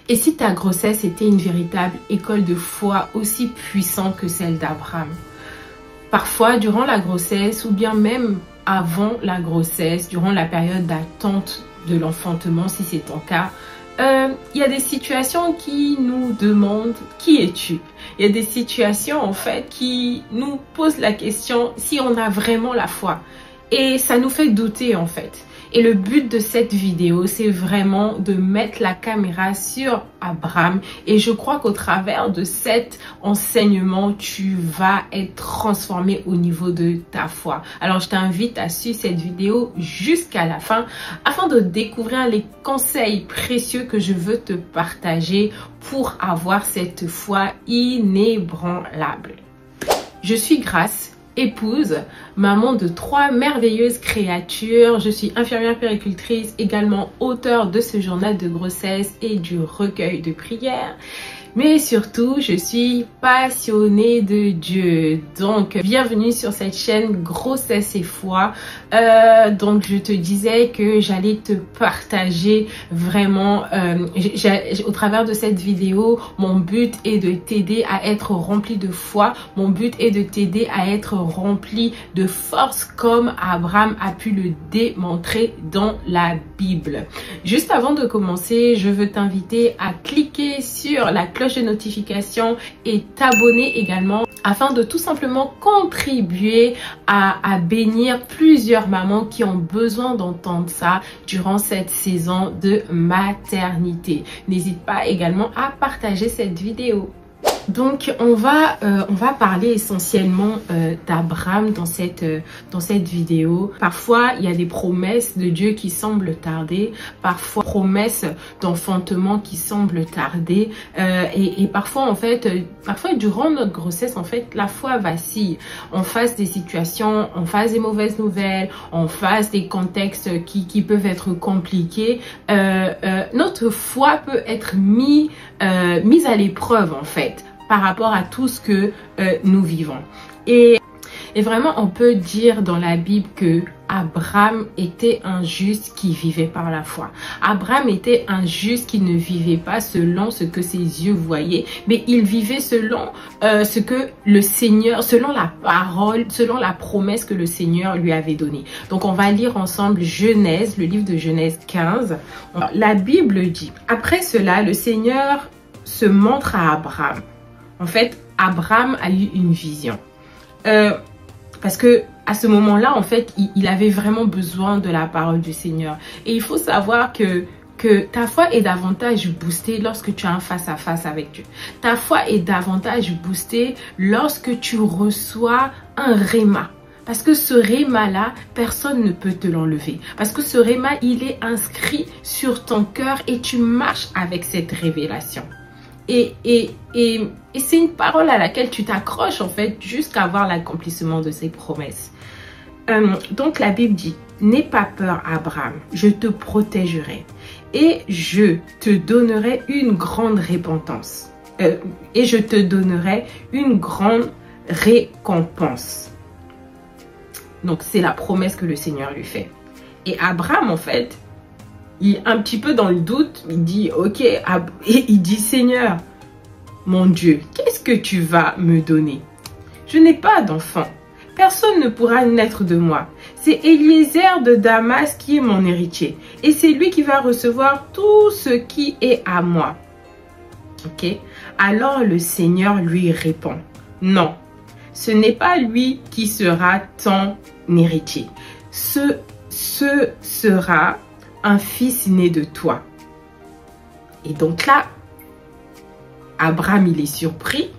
Et si ta grossesse était une véritable école de foi aussi puissante que celle d'Abraham? Parfois, durant la grossesse ou bien même avant la grossesse, durant la période d'attente de l'enfantement, si c'est ton cas, il y a des situations qui nous demandent qui es-tu? Il y a des situations en fait qui nous posent la question si on a vraiment la foi. Et ça nous fait douter en fait. Et le but de cette vidéo, c'est vraiment de mettre la caméra sur Abraham. Et je crois qu'au travers de cet enseignement, tu vas être transformé au niveau de ta foi. Alors, je t'invite à suivre cette vidéo jusqu'à la fin afin de découvrir les conseils précieux que je veux te partager pour avoir cette foi inébranlable. Je suis Grace, épouse, maman de 3 merveilleuses créatures. Je suis infirmière puéricultrice, également auteure de ce journal de grossesse et du recueil de prières. Mais surtout, je suis passionnée de Dieu. Donc, bienvenue sur cette chaîne Grossesse et Foi. Donc, je te disais que j'allais te partager vraiment, au travers de cette vidéo, mon but est de t'aider à être rempli de foi. Mon but est de t'aider à être rempli de force comme Abraham a pu le démontrer dans la Bible. Juste avant de commencer, je veux t'inviter à cliquer sur la cloche de notification et t'abonner également afin de tout simplement contribuer à bénir plusieurs mamans qui ont besoin d'entendre ça durant cette saison de maternité. N'hésite pas également à partager cette vidéo. Donc, on va parler essentiellement d'Abraham dans cette vidéo. Parfois, il y a des promesses de Dieu qui semblent tarder. Parfois, promesses d'enfantement qui semblent tarder. Et parfois, en fait, durant notre grossesse, en fait, la foi vacille. En face des situations, en face des mauvaises nouvelles, en face des contextes qui peuvent être compliqués, notre foi peut être mise à l'épreuve, en fait, par rapport à tout ce que nous vivons. Et vraiment, on peut dire dans la Bible que Abraham était un juste qui vivait par la foi. Abraham était un juste qui ne vivait pas selon ce que ses yeux voyaient, mais il vivait selon ce que le Seigneur, selon la parole, selon la promesse que le Seigneur lui avait donnée. Donc, on va lire ensemble Genèse, le livre de Genèse 15. La Bible dit, après cela, le Seigneur se montre à Abraham. En fait, Abraham a eu une vision. Parce que à ce moment-là, en fait, il avait vraiment besoin de la parole du Seigneur. Et il faut savoir que ta foi est davantage boostée lorsque tu as un face-à-face avec Dieu. Ta foi est davantage boostée lorsque tu reçois un réma. Parce que ce réma-là, personne ne peut te l'enlever. Parce que ce réma, il est inscrit sur ton cœur et tu marches avec cette révélation. Et c'est une parole à laquelle tu t'accroches en fait jusqu'à voir l'accomplissement de ces promesses. Donc la Bible dit, n'aie pas peur Abraham, je te protégerai et je te donnerai une grande récompense. Et je te donnerai une grande récompense. Donc c'est la promesse que le Seigneur lui fait. Et Abraham en fait, il est un petit peu dans le doute, il dit ok, et il dit Seigneur, mon Dieu, qu'est-ce que tu vas me donner? Je n'ai pas d'enfant, personne ne pourra naître de moi. C'est Eliezer de Damas qui est mon héritier et c'est lui qui va recevoir tout ce qui est à moi. Ok, alors le Seigneur lui répond, non, ce n'est pas lui qui sera ton héritier, ce sera un fils né de toi. Et donc là, Abraham, il est surpris.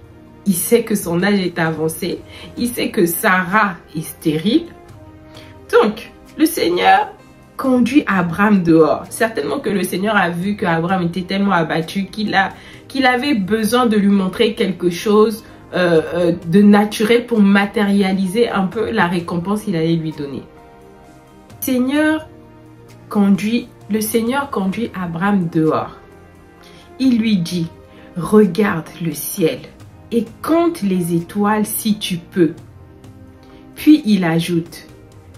Il sait que son âge est avancé. Il sait que Sarah est stérile. Donc, le Seigneur conduit Abraham dehors. Certainement que le Seigneur a vu qu'Abraham était tellement abattu qu'il avait besoin de lui montrer quelque chose de naturel pour matérialiser un peu la récompense qu'il allait lui donner. Le Seigneur conduit Abraham dehors. Il lui dit, regarde le ciel et compte les étoiles si tu peux. Puis il ajoute,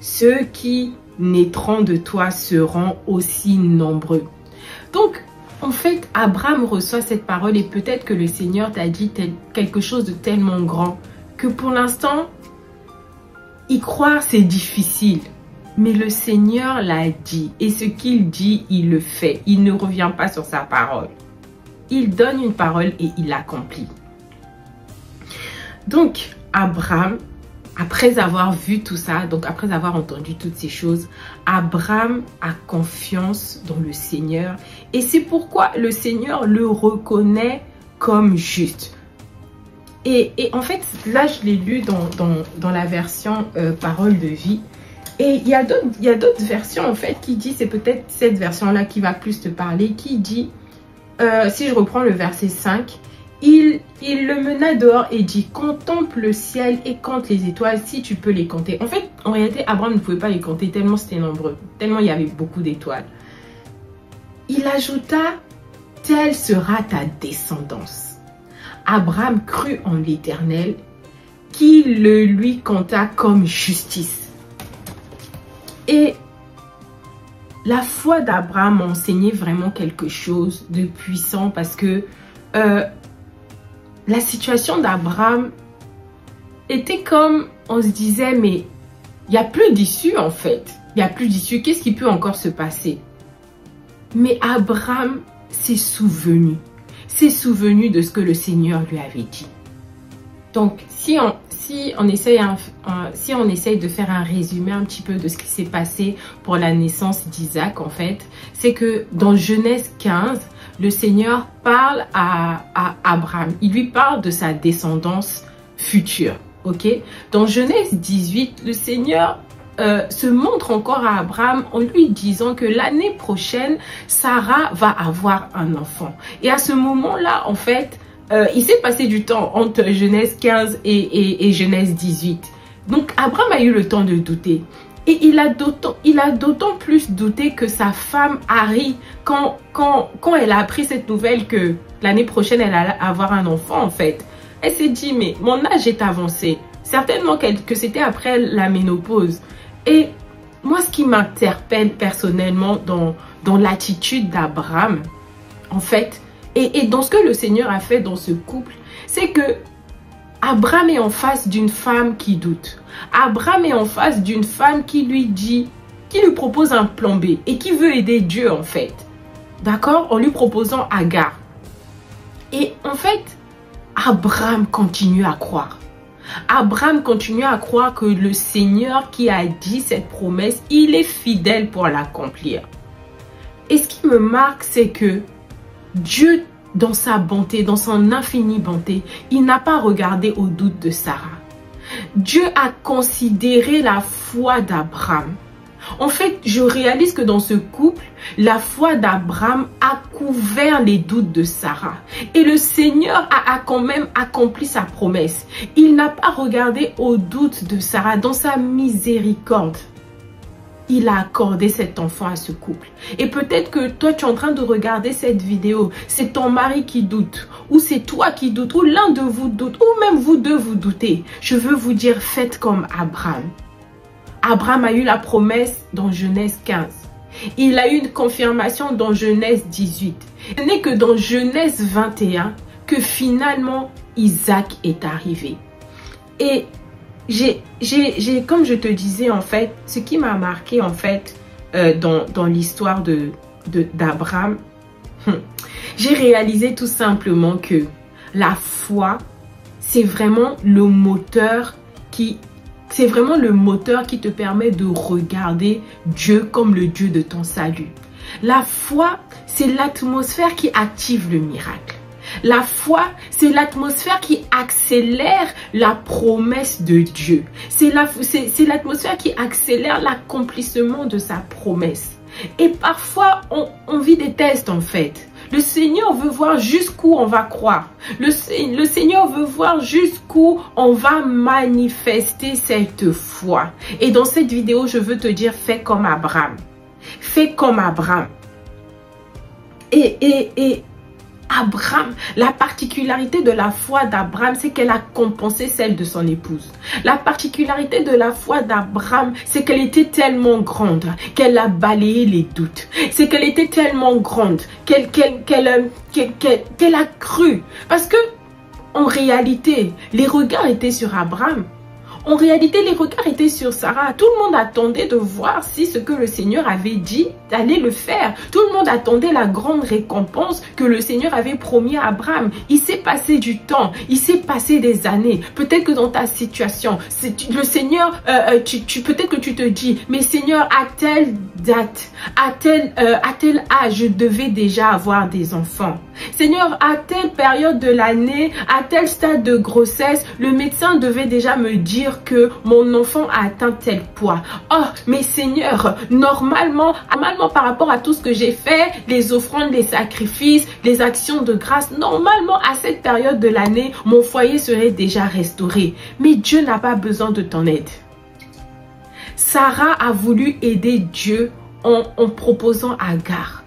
ceux qui naîtront de toi seront aussi nombreux. Donc, En fait, Abraham reçoit cette parole et peut-être que le Seigneur t'a dit quelque chose de tellement grand que pour l'instant, y croire c'est difficile. Mais le Seigneur l'a dit et ce qu'il dit, il le fait. Il ne revient pas sur sa parole. Il donne une parole et il l'accomplit. Donc, Abraham, après avoir vu tout ça, donc après avoir entendu toutes ces choses, Abraham a confiance dans le Seigneur. Et c'est pourquoi le Seigneur le reconnaît comme juste. Et en fait, là, je l'ai lu dans la version Parole de vie. Et il y a d'autres versions, en fait, qui disent, c'est peut-être cette version-là qui va plus te parler, qui dit, si je reprends le verset 5, il le mena dehors et dit, contemple le ciel et compte les étoiles si tu peux les compter. En fait, en réalité, Abraham ne pouvait pas les compter tellement c'était nombreux, tellement il y avait beaucoup d'étoiles. Il ajouta, telle sera ta descendance. Abraham crut en l'Éternel, qui le lui compta comme justice. Et la foi d'Abraham enseignait vraiment quelque chose de puissant parce que la situation d'Abraham était comme, on se disait, mais il n'y a plus d'issue en fait. Il n'y a plus d'issue. Qu'est-ce qui peut encore se passer? Mais Abraham s'est souvenu. S'est souvenu de ce que le Seigneur lui avait dit. Donc, si on essaye de faire un résumé un petit peu de ce qui s'est passé pour la naissance d'Isaac, en fait, c'est que dans Genèse 15, le Seigneur parle à Abraham. Il lui parle de sa descendance future, ok? Dans Genèse 18, le Seigneur se montre encore à Abraham en lui disant que l'année prochaine, Sarah va avoir un enfant. Et à ce moment-là, en fait, il s'est passé du temps entre Genèse 15 et Genèse 18. Donc, Abraham a eu le temps de douter. Et il a d'autant plus douté que sa femme Harry, quand elle a appris cette nouvelle que l'année prochaine, elle allait avoir un enfant, en fait, elle s'est dit, mais mon âge est avancé. Certainement que c'était après la ménopause. Et moi, ce qui m'interpelle personnellement dans l'attitude d'Abraham, en fait, et dans ce que le Seigneur a fait dans ce couple, c'est que Abraham est en face d'une femme qui doute. Abraham est en face d'une femme qui lui propose un plan B et qui veut aider Dieu en fait. D'accord? En lui proposant Agar. Et en fait, Abraham continue à croire. Abraham continue à croire que le Seigneur qui a dit cette promesse, il est fidèle pour l'accomplir. Et ce qui me marque, c'est que Dieu, dans sa bonté, dans son infinie bonté, il n'a pas regardé au doute de Sarah. Dieu a considéré la foi d'Abraham. En fait, je réalise que dans ce couple, la foi d'Abraham a couvert les doutes de Sarah. Et le Seigneur a quand même accompli sa promesse. Il n'a pas regardé aux doutes de Sarah. Dans sa miséricorde, il a accordé cet enfant à ce couple. Et peut-être que toi, tu es en train de regarder cette vidéo. C'est ton mari qui doute. Ou c'est toi qui doute. Ou l'un de vous doute. Ou même vous deux vous doutez. Je veux vous dire, faites comme Abraham. Abraham a eu la promesse dans Genèse 15. Il a eu une confirmation dans Genèse 18. Ce n'est que dans Genèse 21 que finalement Isaac est arrivé. Et comme je te disais en fait, ce qui m'a marqué en fait dans l'histoire d'Abraham, j'ai réalisé tout simplement que la foi, c'est vraiment le moteur qui te permet de regarder Dieu comme le Dieu de ton salut. La foi, c'est l'atmosphère qui active le miracle. La foi, c'est l'atmosphère qui accélère la promesse de Dieu. C'est l'atmosphère qui accélère l'accomplissement de sa promesse. Et parfois, on vit des tests en fait. Le Seigneur veut voir jusqu'où on va croire. Le Seigneur veut voir jusqu'où on va manifester cette foi. Et dans cette vidéo, je veux te dire, fais comme Abraham. Fais comme Abraham. Et Abraham, la particularité de la foi d'Abraham, c'est qu'elle a compensé celle de son épouse. La particularité de la foi d'Abraham, c'est qu'elle était tellement grande qu'elle a balayé les doutes. C'est qu'elle était tellement grande qu'elle a cru. Parce que, en réalité, les regards étaient sur Abraham. En réalité, les regards étaient sur Sarah. Tout le monde attendait de voir si ce que le Seigneur avait dit allait le faire. Tout le monde attendait la grande récompense que le Seigneur avait promis à Abraham. Il s'est passé du temps, il s'est passé des années. Peut-être que dans ta situation, le Seigneur, peut-être que tu te dis, mais Seigneur, à telle date, à tel âge, je devais déjà avoir des enfants. Seigneur, à telle période de l'année, à tel stade de grossesse, le médecin devait déjà me dire que mon enfant a atteint tel poids. Oh, mais Seigneur, normalement par rapport à tout ce que j'ai fait, les offrandes, les sacrifices, les actions de grâce, normalement à cette période de l'année, mon foyer serait déjà restauré. Mais Dieu n'a pas besoin de ton aide. Sarah a voulu aider Dieu en proposant Agar.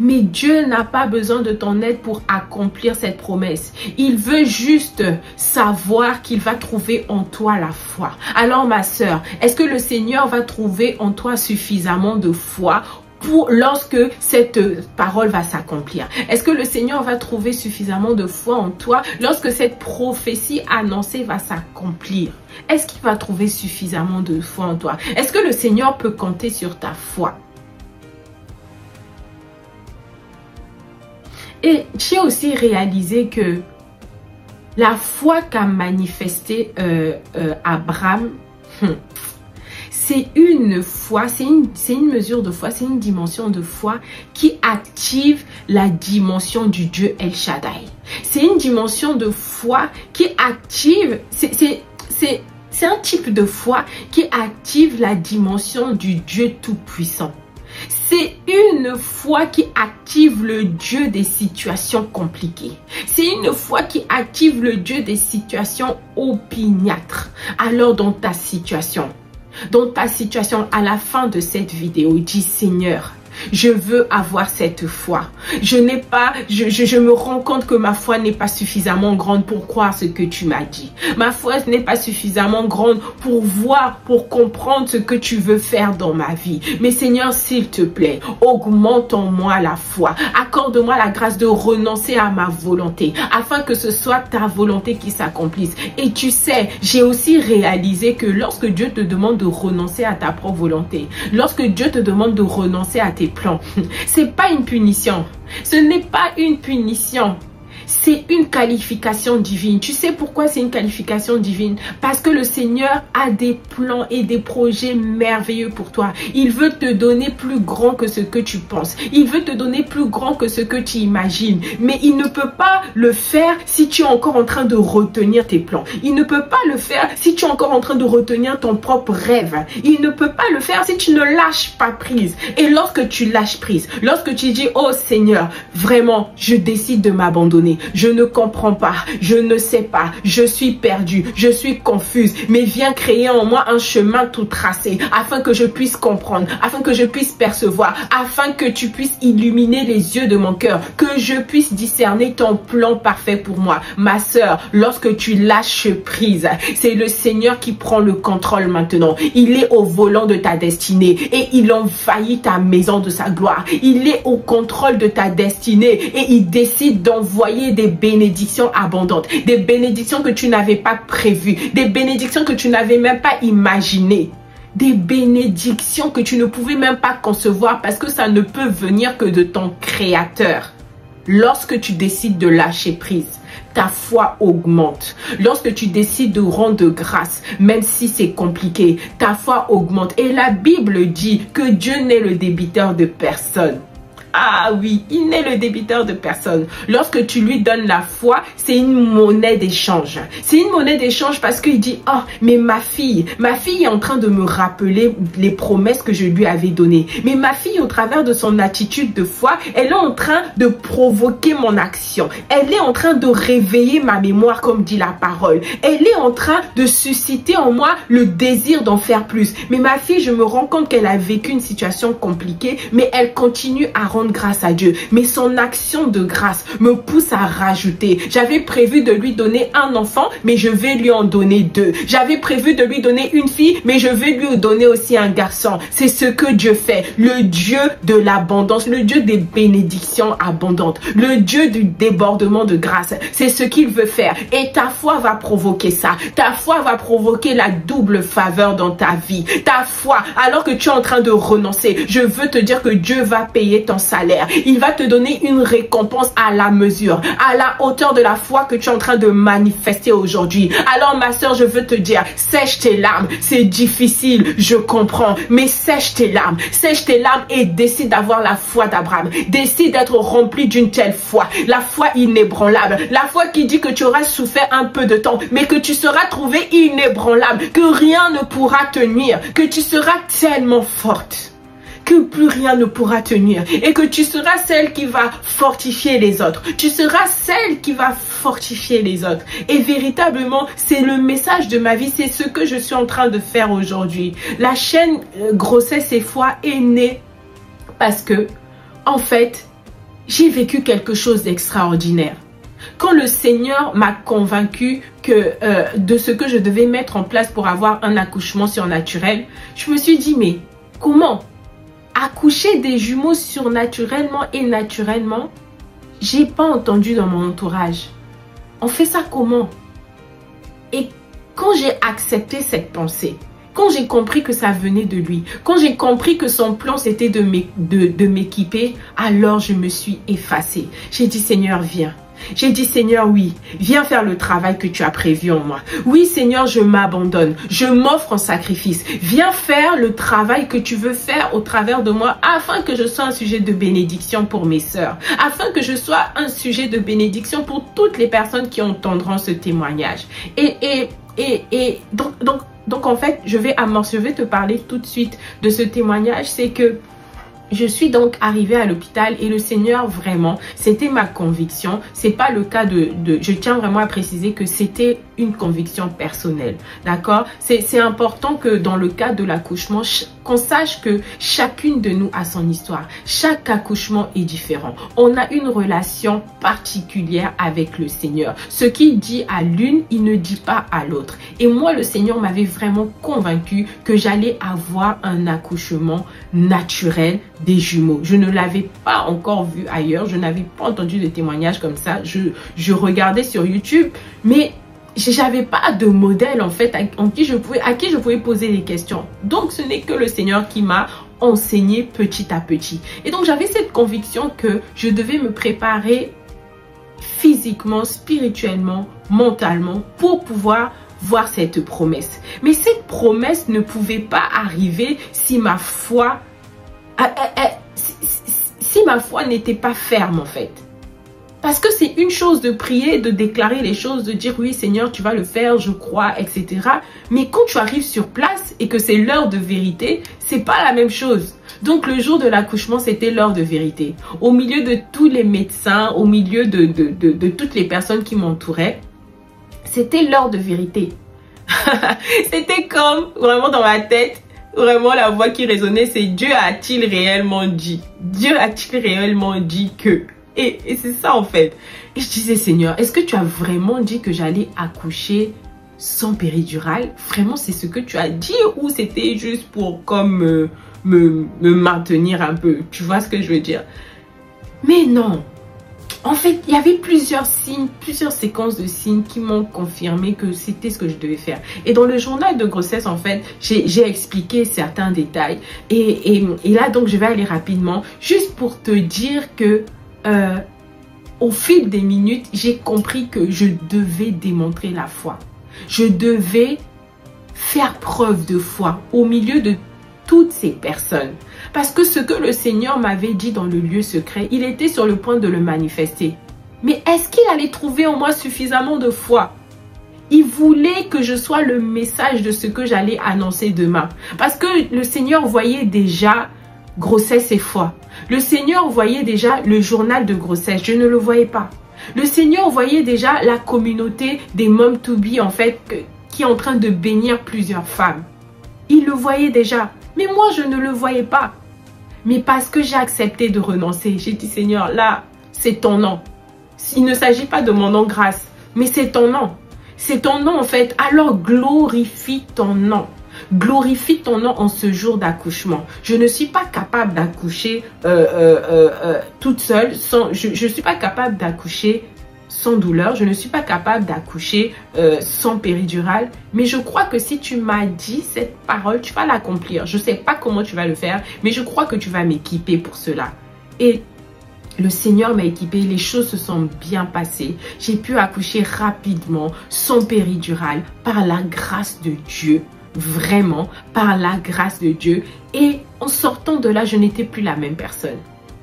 Mais Dieu n'a pas besoin de ton aide pour accomplir cette promesse. Il veut juste savoir qu'il va trouver en toi la foi. Alors ma sœur, est-ce que le Seigneur va trouver en toi suffisamment de foi pour lorsque cette parole va s'accomplir? Est-ce que le Seigneur va trouver suffisamment de foi en toi lorsque cette prophétie annoncée va s'accomplir? Est-ce qu'il va trouver suffisamment de foi en toi? Est-ce que le Seigneur peut compter sur ta foi? Et j'ai aussi réalisé que la foi qu'a manifestée Abraham, c'est une foi, c'est une mesure de foi, c'est une dimension de foi qui active la dimension du Dieu El Shaddai. C'est une dimension de foi qui active, c'est un type de foi qui active la dimension du Dieu Tout-Puissant. C'est une foi qui active le Dieu des situations compliquées. C'est une foi qui active le Dieu des situations opiniâtres. Alors dans ta situation, à la fin de cette vidéo, dis Seigneur, je veux avoir cette foi. Je me rends compte que ma foi n'est pas suffisamment grande pour croire ce que tu m'as dit. Ma foi n'est pas suffisamment grande pour voir, pour comprendre ce que tu veux faire dans ma vie. Mais Seigneur, s'il te plaît, augmente en moi la foi. Accorde-moi la grâce de renoncer à ma volonté, afin que ce soit ta volonté qui s'accomplisse. Et tu sais, j'ai aussi réalisé que lorsque Dieu te demande de renoncer à ta propre volonté, lorsque Dieu te demande de renoncer à tes plans, c'est pas une punition. Ce n'est pas une punition. C'est une qualification divine. Tu sais pourquoi c'est une qualification divine? Parce que le Seigneur a des plans et des projets merveilleux pour toi. Il veut te donner plus grand que ce que tu penses. Il veut te donner plus grand que ce que tu imagines. Mais il ne peut pas le faire si tu es encore en train de retenir tes plans. Il ne peut pas le faire si tu es encore en train de retenir ton propre rêve. Il ne peut pas le faire si tu ne lâches pas prise. Et lorsque tu lâches prise, lorsque tu dis, oh Seigneur, vraiment, je décide de m'abandonner. Je ne comprends pas, je ne sais pas, je suis perdue, je suis confuse, mais viens créer en moi un chemin tout tracé, afin que je puisse comprendre, afin que je puisse percevoir, afin que tu puisses illuminer les yeux de mon cœur, que je puisse discerner ton plan parfait pour moi. Ma sœur, lorsque tu lâches prise, c'est le Seigneur qui prend le contrôle maintenant. Il est au volant de ta destinée et il envahit ta maison de sa gloire. Il est au contrôle de ta destinée et il décide d'envoyer des bénédictions abondantes, des bénédictions que tu n'avais pas prévues, des bénédictions que tu n'avais même pas imaginées, des bénédictions que tu ne pouvais même pas concevoir parce que ça ne peut venir que de ton Créateur. Lorsque tu décides de lâcher prise, ta foi augmente. Lorsque tu décides de rendre grâce, même si c'est compliqué, ta foi augmente. Et la Bible dit que Dieu n'est le débiteur de personne. Ah oui, il n'est le débiteur de personne. Lorsque tu lui donnes la foi, c'est une monnaie d'échange. C'est une monnaie d'échange parce qu'il dit, oh, mais ma fille est en train de me rappeler les promesses que je lui avais données. Mais ma fille, au travers de son attitude de foi, elle est en train de provoquer mon action. Elle est en train de réveiller ma mémoire, comme dit la parole. Elle est en train de susciter en moi le désir d'en faire plus. Mais ma fille, je me rends compte qu'elle a vécu une situation compliquée, mais elle continue à rendre rendre grâce à Dieu. Mais son action de grâce me pousse à rajouter. J'avais prévu de lui donner un enfant, mais je vais lui en donner 2. J'avais prévu de lui donner une fille, mais je vais lui donner aussi un garçon. C'est ce que Dieu fait. Le Dieu de l'abondance, le Dieu des bénédictions abondantes, le Dieu du débordement de grâce. C'est ce qu'il veut faire. Et ta foi va provoquer ça. Ta foi va provoquer la double faveur dans ta vie. Ta foi, alors que tu es en train de renoncer, je veux te dire que Dieu va payer ton salaire. Il va te donner une récompense à la mesure, à la hauteur de la foi que tu es en train de manifester aujourd'hui. Alors ma soeur, je veux te dire, sèche tes larmes. C'est difficile, je comprends, mais sèche tes larmes et décide d'avoir la foi d'Abraham. Décide d'être rempli d'une telle foi. La foi inébranlable. La foi qui dit que tu auras souffert un peu de temps, mais que tu seras trouvé inébranlable, que rien ne pourra te nuire, que tu seras tellement forte que plus rien ne pourra tenir et que tu seras celle qui va fortifier les autres. Tu seras celle qui va fortifier les autres. Et véritablement, c'est le message de ma vie. C'est ce que je suis en train de faire aujourd'hui. La chaîne Grossesse et Foi est née parce que, en fait, j'ai vécu quelque chose d'extraordinaire. Quand le Seigneur m'a convaincu de ce que je devais mettre en place pour avoir un accouchement surnaturel, je me suis dit, mais comment accoucher des jumeaux surnaturellement et naturellement? J'ai pas entendu dans mon entourage. On fait ça comment? Et quand j'ai accepté cette pensée, quand j'ai compris que ça venait de lui, quand j'ai compris que son plan c'était de m'équiper, alors je me suis effacée. J'ai dit, Seigneur, viens. J'ai dit, Seigneur, oui, viens faire le travail que tu as prévu en moi. Oui, Seigneur, je m'abandonne. Je m'offre en sacrifice. Viens faire le travail que tu veux faire au travers de moi afin que je sois un sujet de bénédiction pour mes sœurs. Afin que je sois un sujet de bénédiction pour toutes les personnes qui entendront ce témoignage. Donc en fait, je vais te parler tout de suite de ce témoignage. C'est que je suis donc arrivée à l'hôpital et le Seigneur, vraiment, c'était ma conviction. C'est pas le cas je tiens vraiment à préciser que c'était une conviction personnelle. D'accord? C'est important que dans le cas de l'accouchement, qu'on sache que chacune de nous a son histoire. Chaque accouchement est différent. On a une relation particulière avec le Seigneur. Ce qu'il dit à l'une, il ne dit pas à l'autre. Et moi, le Seigneur m'avait vraiment convaincu que j'allais avoir un accouchement naturel des jumeaux. Je ne l'avais pas encore vu ailleurs. Je n'avais pas entendu de témoignages comme ça. Je regardais sur YouTube, mais j'avais pas de modèle en fait à qui je pouvais poser des questions. Donc ce n'est que le Seigneur qui m'a enseigné petit à petit. Et donc j'avais cette conviction que je devais me préparer physiquement, spirituellement, mentalement pour pouvoir voir cette promesse. Mais cette promesse ne pouvait pas arriver si ma foi n'était pas ferme en fait. Parce que c'est une chose de prier, de déclarer les choses, de dire oui Seigneur tu vas le faire, je crois, etc. Mais quand tu arrives sur place et que c'est l'heure de vérité, c'est pas la même chose. Donc le jour de l'accouchement, c'était l'heure de vérité. Au milieu de tous les médecins, au milieu de toutes les personnes qui m'entouraient, c'était l'heure de vérité. C'était comme vraiment dans ma tête. Vraiment, la voix qui résonnait, c'est Dieu a-t-il réellement dit? Dieu a-t-il réellement dit que? Et c'est ça en fait. Et je disais, Seigneur, est-ce que tu as vraiment dit que j'allais accoucher sans péridurale? Vraiment, c'est ce que tu as dit ou c'était juste pour comme me maintenir un peu? Tu vois ce que je veux dire? Mais non. En fait, il y avait plusieurs signes, plusieurs séquences de signes qui m'ont confirmé que c'était ce que je devais faire. Et dans le journal de grossesse, en fait, j'ai expliqué certains détails. Et là, donc, je vais aller rapidement, juste pour te dire que au fil des minutes, j'ai compris que je devais démontrer la foi. Je devais faire preuve de foi au milieu de toutes ces personnes. Parce que ce que le Seigneur m'avait dit dans le lieu secret, il était sur le point de le manifester. Mais est-ce qu'il allait trouver en moi suffisamment de foi? Il voulait que je sois le message de ce que j'allais annoncer demain. Parce que le Seigneur voyait déjà grossesse et foi. Le Seigneur voyait déjà le journal de grossesse. Je ne le voyais pas. Le Seigneur voyait déjà la communauté des Mom to Be en fait qui est en train de bénir plusieurs femmes. Il le voyait déjà. Mais moi, je ne le voyais pas. Mais parce que j'ai accepté de renoncer, j'ai dit Seigneur, là, c'est ton nom. Il ne s'agit pas de mon nom grâce, mais c'est ton nom. C'est ton nom en fait. Alors glorifie ton nom. Glorifie ton nom en ce jour d'accouchement. Je ne suis pas capable d'accoucher toute seule. Je ne suis pas capable d'accoucher sans douleur. Je ne suis pas capable d'accoucher sans péridurale. Mais je crois que si tu m'as dit cette parole, tu vas l'accomplir. Je ne sais pas comment tu vas le faire, mais je crois que tu vas m'équiper pour cela. Et le Seigneur m'a équipé, les choses se sont bien passées. J'ai pu accoucher rapidement, sans péridurale, par la grâce de Dieu. Vraiment, par la grâce de Dieu. Et en sortant de là, je n'étais plus la même personne.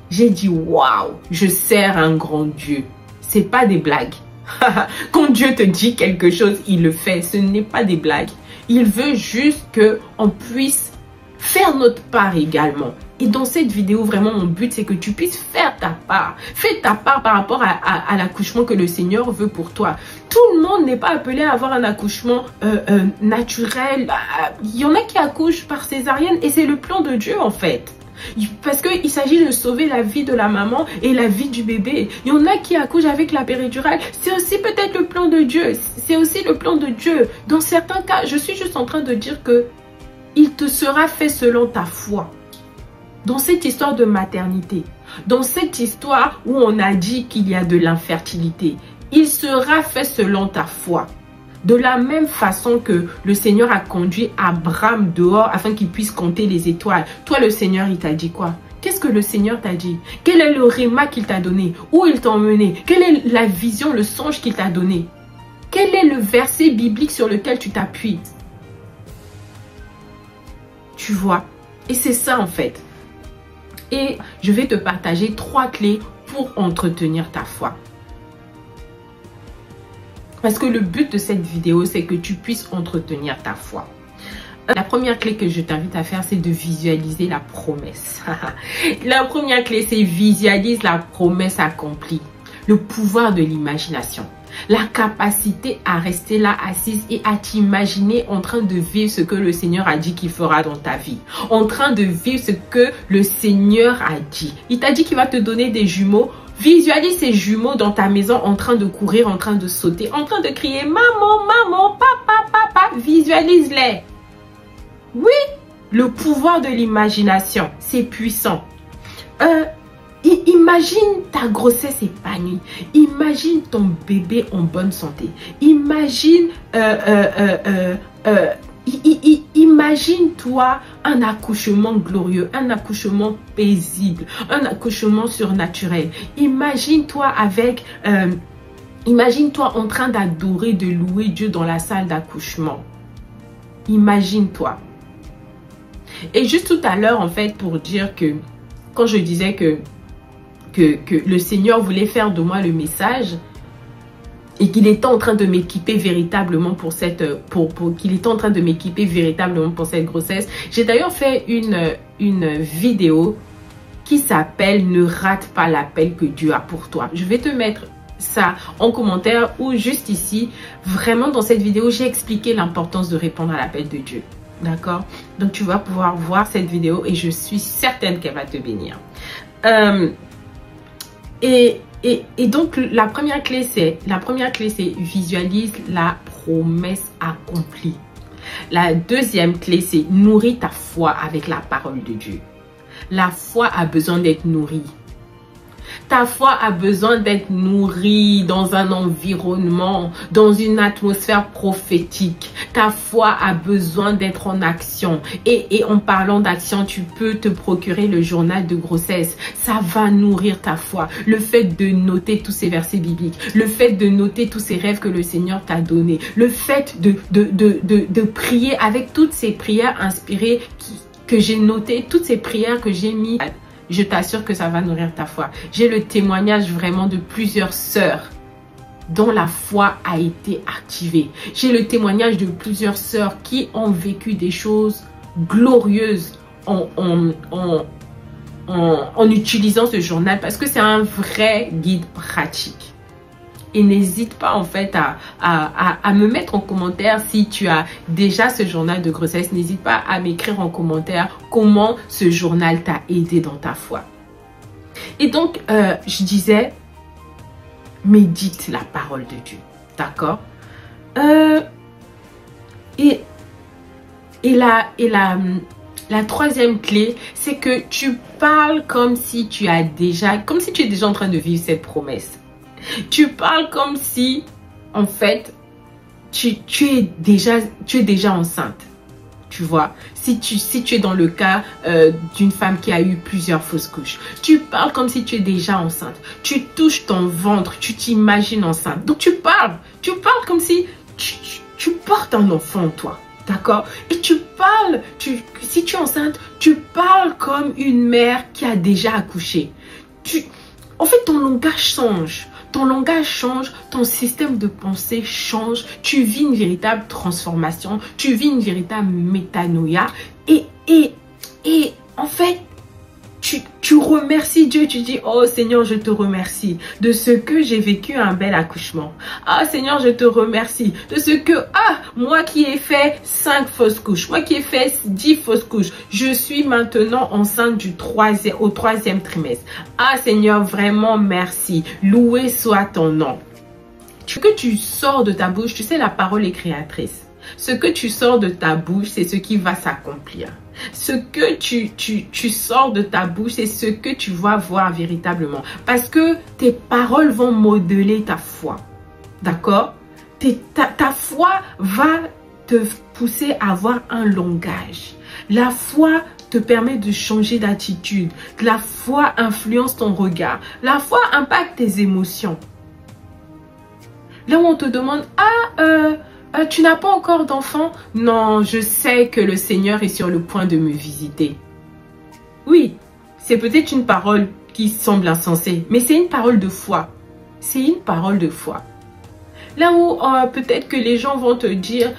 J'ai dit, waouh, je sers un grand Dieu. C'est pas des blagues. Quand Dieu te dit quelque chose, il le fait. Ce n'est pas des blagues. Il veut juste qu'on puisse faire notre part également. Et dans cette vidéo, vraiment, mon but, c'est que tu puisses faire ta part. Fais ta part par rapport à l'accouchement que le Seigneur veut pour toi. Tout le monde n'est pas appelé à avoir un accouchement naturel. Il y en a qui accouchent par césarienne et c'est le plan de Dieu, en fait. Parce qu'il s'agit de sauver la vie de la maman et la vie du bébé. Il y en a qui accouchent avec la péridurale. C'est aussi peut-être le plan de Dieu. C'est aussi le plan de Dieu. Dans certains cas, je suis juste en train de dire que il te sera fait selon ta foi. Dans cette histoire de maternité, dans cette histoire où on a dit qu'il y a de l'infertilité, il sera fait selon ta foi. De la même façon que le Seigneur a conduit Abraham dehors afin qu'il puisse compter les étoiles. Toi, le Seigneur, il t'a dit quoi? Qu'est-ce que le Seigneur t'a dit? Quel est le réma qu'il t'a donné? Où il t'a emmené? Quelle est la vision, le songe qu'il t'a donné? Quel est le verset biblique sur lequel tu t'appuies? Tu vois? Et c'est ça en fait. Et je vais te partager 3 clés pour entretenir ta foi. Parce que le but de cette vidéo, c'est que tu puisses entretenir ta foi. La première clé que je t'invite à faire, c'est de visualiser la promesse. La première clé, c'est visualise la promesse accomplie. Le pouvoir de l'imagination. La capacité à rester là assise et à t'imaginer en train de vivre ce que le Seigneur a dit qu'il fera dans ta vie. En train de vivre ce que le Seigneur a dit. Il t'a dit qu'il va te donner des jumeaux. Visualise ces jumeaux dans ta maison en train de courir, en train de sauter, en train de crier « Maman, maman, papa, papa ». Visualise-les. Oui, le pouvoir de l'imagination, c'est puissant. Imagine ta grossesse épanouie. Imagine ton bébé en bonne santé. Imagine, imagine-toi un accouchement glorieux, un accouchement paisible, un accouchement surnaturel. Imagine-toi avec, imagine-toi en train d'adorer, de louer Dieu dans la salle d'accouchement. Imagine-toi. Et juste tout à l'heure, en fait, pour dire que, quand je disais que le Seigneur voulait faire de moi le message et qu'il était en train de m'équiper véritablement pour cette grossesse. J'ai d'ailleurs fait une vidéo qui s'appelle « Ne rate pas l'appel que Dieu a pour toi ». Je vais te mettre ça en commentaire ou juste ici. Vraiment, dans cette vidéo, j'ai expliqué l'importance de répondre à l'appel de Dieu. D'accord? Donc, tu vas pouvoir voir cette vidéo et je suis certaine qu'elle va te bénir. Et donc, la première clé, c'est visualise la promesse accomplie. La deuxième clé, c'est nourris ta foi avec la parole de Dieu. La foi a besoin d'être nourrie. Ta foi a besoin d'être nourrie dans un environnement, dans une atmosphère prophétique. Ta foi a besoin d'être en action. Et en parlant d'action, tu peux te procurer le journal de grossesse. Ça va nourrir ta foi. Le fait de noter tous ces versets bibliques, le fait de noter tous ces rêves que le Seigneur t'a donnés, le fait de prier avec toutes ces prières inspirées que j'ai notées, toutes ces prières que j'ai mises. Je t'assure que ça va nourrir ta foi. J'ai le témoignage vraiment de plusieurs sœurs dont la foi a été activée. J'ai le témoignage de plusieurs sœurs qui ont vécu des choses glorieuses en utilisant ce journal parce que c'est un vrai guide pratique. Et n'hésite pas en fait à me mettre en commentaire si tu as déjà ce journal de grossesse. N'hésite pas à m'écrire en commentaire comment ce journal t'a aidé dans ta foi. Et donc, je disais, médite la parole de Dieu. D'accord? La troisième clé, c'est que tu parles comme si tu es déjà en train de vivre cette promesse. Tu parles comme si, en fait, tu es déjà enceinte. Tu vois, si tu es dans le cas d'une femme qui a eu plusieurs fausses couches, tu parles comme si tu es déjà enceinte. Tu touches ton ventre, tu t'imagines enceinte. Donc tu parles comme si tu portes un enfant en toi. D'accord? Et tu parles, si tu es enceinte, tu parles comme une mère qui a déjà accouché. En fait, ton langage change. Ton langage change, ton système de pensée change. Tu vis une véritable transformation. Tu vis une véritable métanoïa. Et en fait, tu remercies Dieu. Tu dis, oh Seigneur, je te remercie de ce que j'ai vécu un bel accouchement. Ah Seigneur, je te remercie de ce que, moi qui ai fait 5 fausses couches, moi qui ai fait 10 fausses couches, je suis maintenant enceinte au 3e trimestre. Ah Seigneur, vraiment merci. Loué soit ton nom. Ce que tu sors de ta bouche, tu sais, la parole est créatrice. Ce que tu sors de ta bouche, c'est ce qui va s'accomplir. Ce que tu sors de ta bouche, c'est ce que tu vas voir véritablement. Parce que tes paroles vont modeler ta foi. D'accord? Ta foi va te pousser à avoir un langage. La foi te permet de changer d'attitude. La foi influence ton regard. La foi impacte tes émotions. Là où on te demande, tu n'as pas encore d'enfant? Non, je sais que le Seigneur est sur le point de me visiter. Oui, c'est peut-être une parole qui semble insensée, mais c'est une parole de foi. C'est une parole de foi. Là où peut-être que les gens vont te dire,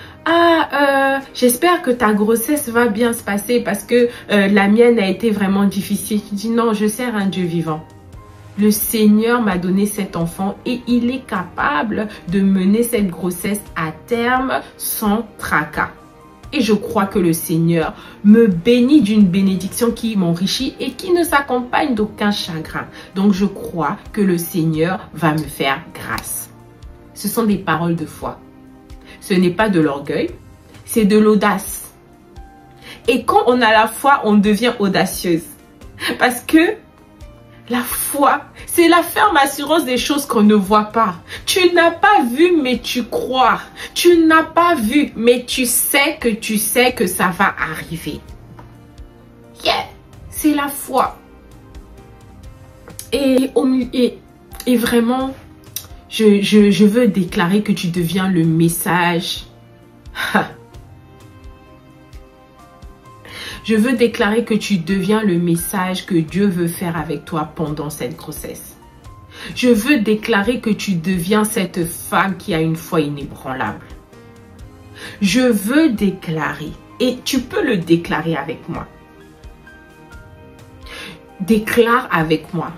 j'espère que ta grossesse va bien se passer parce que la mienne a été vraiment difficile. Tu dis, non, je sers un Dieu vivant. Le Seigneur m'a donné cet enfant et il est capable de mener cette grossesse à terme sans tracas. Et je crois que le Seigneur me bénit d'une bénédiction qui m'enrichit et qui ne s'accompagne d'aucun chagrin. Donc je crois que le Seigneur va me faire grâce. Ce sont des paroles de foi. Ce n'est pas de l'orgueil, c'est de l'audace. Et quand on a la foi, on devient audacieuse. Parce que la foi, c'est la ferme assurance des choses qu'on ne voit pas. Tu n'as pas vu, mais tu crois. Tu n'as pas vu, mais tu sais que ça va arriver. Yeah, c'est la foi. Et vraiment, je veux déclarer que tu deviens le message. Je veux déclarer que tu deviens le message que Dieu veut faire avec toi pendant cette grossesse. Je veux déclarer que tu deviens cette femme qui a une foi inébranlable. Je veux déclarer, et tu peux le déclarer avec moi. Déclare avec moi.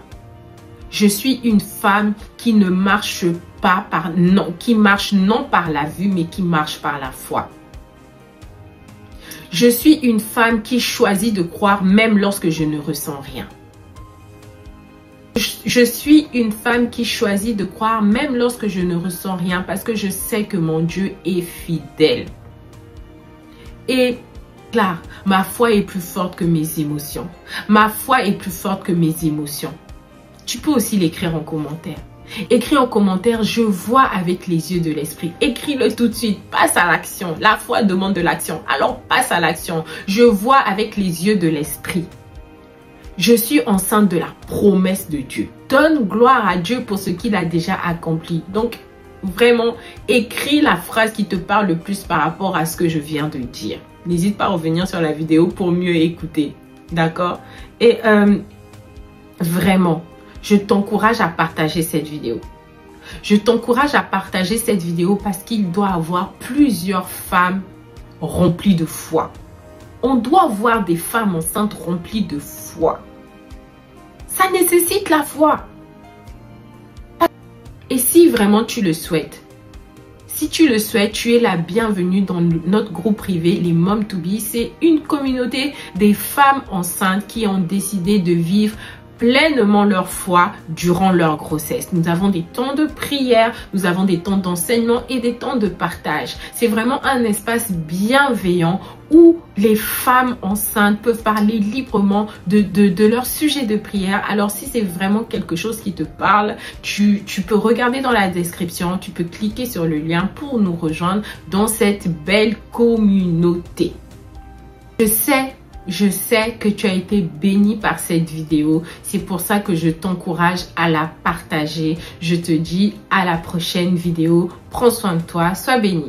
Je suis une femme qui ne marche pas qui marche non par la vue, mais qui marche par la foi. Je suis une femme qui choisit de croire même lorsque je ne ressens rien. Je suis une femme qui choisit de croire même lorsque je ne ressens rien parce que je sais que mon Dieu est fidèle. Et là, ma foi est plus forte que mes émotions. Ma foi est plus forte que mes émotions. Tu peux aussi l'écrire en commentaire. Écris en commentaire, je vois avec les yeux de l'esprit. Écris-le tout de suite, passe à l'action. La foi demande de l'action, alors passe à l'action. Je vois avec les yeux de l'esprit. Je suis enceinte de la promesse de Dieu. Donne gloire à Dieu pour ce qu'il a déjà accompli. Donc, vraiment, écris la phrase qui te parle le plus par rapport à ce que je viens de dire. N'hésite pas à revenir sur la vidéo pour mieux écouter. D'accord? Et vraiment, je t'encourage à partager cette vidéo. Je t'encourage à partager cette vidéo parce qu'il doit y avoir plusieurs femmes remplies de foi. On doit voir des femmes enceintes remplies de foi. Ça nécessite la foi. Et si vraiment tu le souhaites, si tu le souhaites, tu es la bienvenue dans notre groupe privé, les Mom to Be. C'est une communauté des femmes enceintes qui ont décidé de vivre pleinement leur foi durant leur grossesse. Nous avons des temps de prière, nous avons des temps d'enseignement et des temps de partage. C'est vraiment un espace bienveillant où les femmes enceintes peuvent parler librement de leur sujet de prière. Alors si c'est vraiment quelque chose qui te parle, tu peux regarder dans la description, tu peux cliquer sur le lien pour nous rejoindre dans cette belle communauté. Je sais que tu as été béni par cette vidéo. C'est pour ça que je t'encourage à la partager. Je te dis à la prochaine vidéo. Prends soin de toi. Sois béni.